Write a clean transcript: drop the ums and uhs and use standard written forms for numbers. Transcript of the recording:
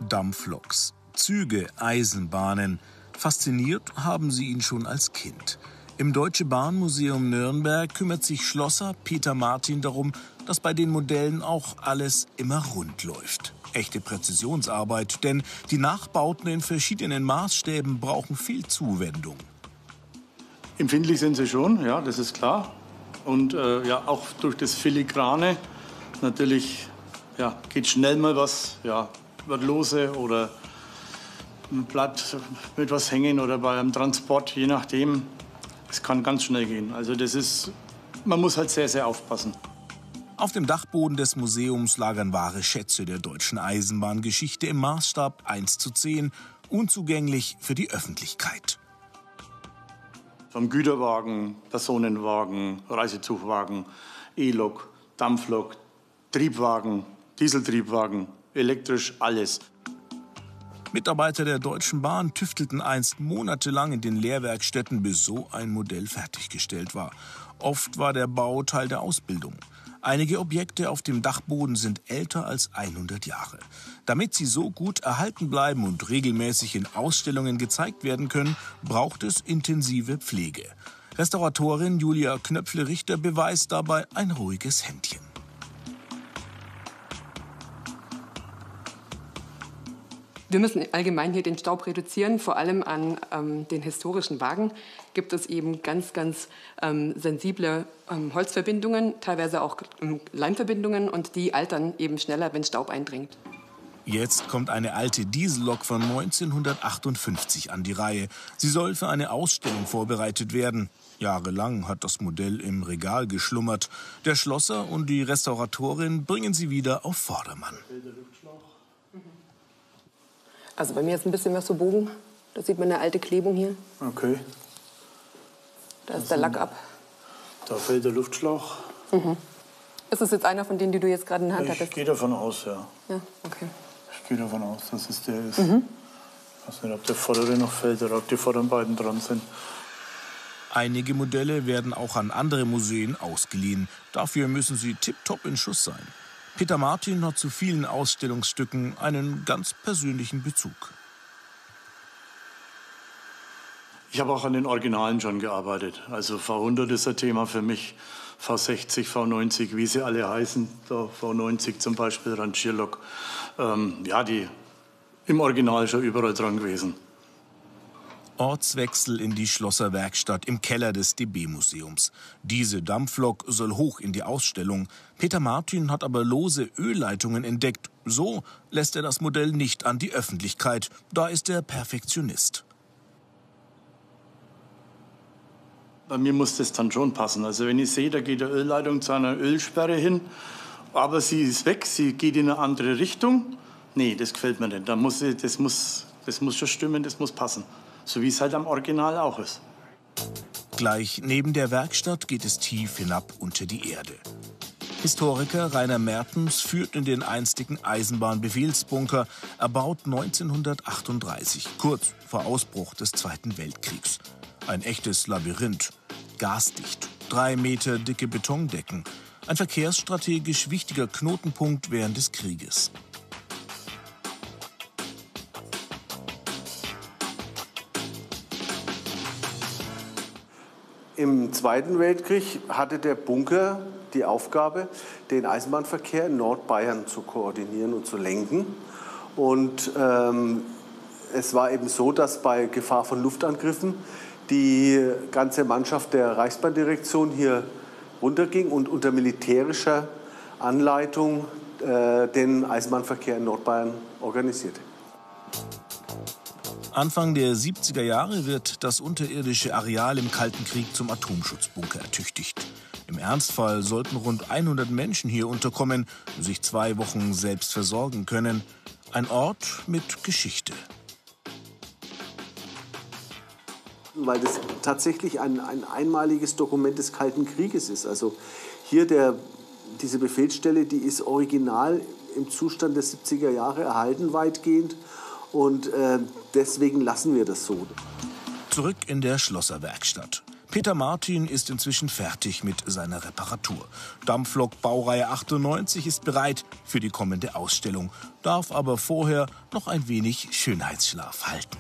Dampfloks, Züge, Eisenbahnen. Fasziniert haben sie ihn schon als Kind. Im Deutsche Bahnmuseum Nürnberg kümmert sich Schlosser Peter Martin darum, dass bei den Modellen auch alles immer rund läuft. Echte Präzisionsarbeit, denn die Nachbauten in verschiedenen Maßstäben brauchen viel Zuwendung. Empfindlich sind sie schon, ja, das ist klar. Und ja, auch durch das Filigrane natürlich geht schnell mal was, wird lose oder ein Blatt mit was hängen oder bei einem Transport, je nachdem. Es kann ganz schnell gehen. Also man muss halt sehr, sehr aufpassen. Auf dem Dachboden des Museums lagern wahre Schätze der deutschen Eisenbahngeschichte im Maßstab 1:10, unzugänglich für die Öffentlichkeit. Vom Güterwagen, Personenwagen, Reisezugwagen, E-Lok, Dampflok, Triebwagen, Dieseltriebwagen, elektrisch, alles. Mitarbeiter der Deutschen Bahn tüftelten einst monatelang in den Lehrwerkstätten, bis so ein Modell fertiggestellt war. Oft war der Bau Teil der Ausbildung. Einige Objekte auf dem Dachboden sind älter als 100 Jahre. Damit sie so gut erhalten bleiben und regelmäßig in Ausstellungen gezeigt werden können, braucht es intensive Pflege. Restauratorin Julia Knöpfle-Richter beweist dabei ein ruhiges Händchen. Wir müssen allgemein hier den Staub reduzieren, vor allem an den historischen Wagen gibt es eben ganz sensible Holzverbindungen, teilweise auch Leimverbindungen, und die altern eben schneller, wenn Staub eindringt. Jetzt kommt eine alte Diesellok von 1958 an die Reihe. Sie soll für eine Ausstellung vorbereitet werden. Jahrelang hat das Modell im Regal geschlummert. Der Schlosser und die Restauratorin bringen sie wieder auf Vordermann. Also bei mir ist ein bisschen was verbogen. Da sieht man eine alte Klebung hier. Okay. Da ist der Lack ab. Da fällt der Luftschlauch. Mhm. Ist das jetzt einer von denen, die du jetzt gerade in der Hand hattest? Ich gehe davon aus, ja. Ja, okay. Ich gehe davon aus, dass es der ist. Mhm. Ich weiß nicht, ob der vordere noch fällt oder ob die vorderen beiden dran sind. Einige Modelle werden auch an andere Museen ausgeliehen. Dafür müssen sie tipptopp in Schuss sein. Peter Martin hat zu vielen Ausstellungsstücken einen ganz persönlichen Bezug. Ich habe auch an den Originalen schon gearbeitet. Also V100 ist ein Thema für mich, V60, V90, wie sie alle heißen. Da V90 zum Beispiel, Rangierlok. Die im Original schon überall dran gewesen. Ortswechsel in die Schlosserwerkstatt im Keller des DB-Museums. Diese Dampflok soll hoch in die Ausstellung. Peter Martin hat aber lose Ölleitungen entdeckt. So lässt er das Modell nicht an die Öffentlichkeit. Da ist er Perfektionist. Bei mir muss das dann schon passen. Also wenn ich sehe, da geht eine Ölleitung zu einer Ölsperre hin, aber sie ist weg, sie geht in eine andere Richtung. Nee, das gefällt mir nicht. Das muss schon stimmen, das muss passen. So wie es halt am Original auch ist. Gleich neben der Werkstatt geht es tief hinab unter die Erde. Historiker Rainer Mertens führt in den einstigen Eisenbahnbefehlsbunker, erbaut 1938, kurz vor Ausbruch des Zweiten Weltkriegs. Ein echtes Labyrinth, gasdicht, 3 Meter dicke Betondecken, ein verkehrsstrategisch wichtiger Knotenpunkt während des Krieges. Im Zweiten Weltkrieg hatte der Bunker die Aufgabe, den Eisenbahnverkehr in Nordbayern zu koordinieren und zu lenken. Und es war eben so, dass bei Gefahr von Luftangriffen die ganze Mannschaft der Reichsbahndirektion hier runterging und unter militärischer Anleitung den Eisenbahnverkehr in Nordbayern organisierte. Anfang der 70er Jahre wird das unterirdische Areal im Kalten Krieg zum Atomschutzbunker ertüchtigt. Im Ernstfall sollten rund 100 Menschen hier unterkommen, sich 2 Wochen selbst versorgen können. Ein Ort mit Geschichte. Weil das tatsächlich ein einmaliges Dokument des Kalten Krieges ist. Also hier diese Befehlsstelle, die ist original im Zustand der 70er Jahre erhalten weitgehend. Und deswegen lassen wir das so. Zurück in der Schlosserwerkstatt. Peter Martin ist inzwischen fertig mit seiner Reparatur. Dampflok Baureihe 98 ist bereit für die kommende Ausstellung, darf aber vorher noch ein wenig Schönheitsschlaf halten.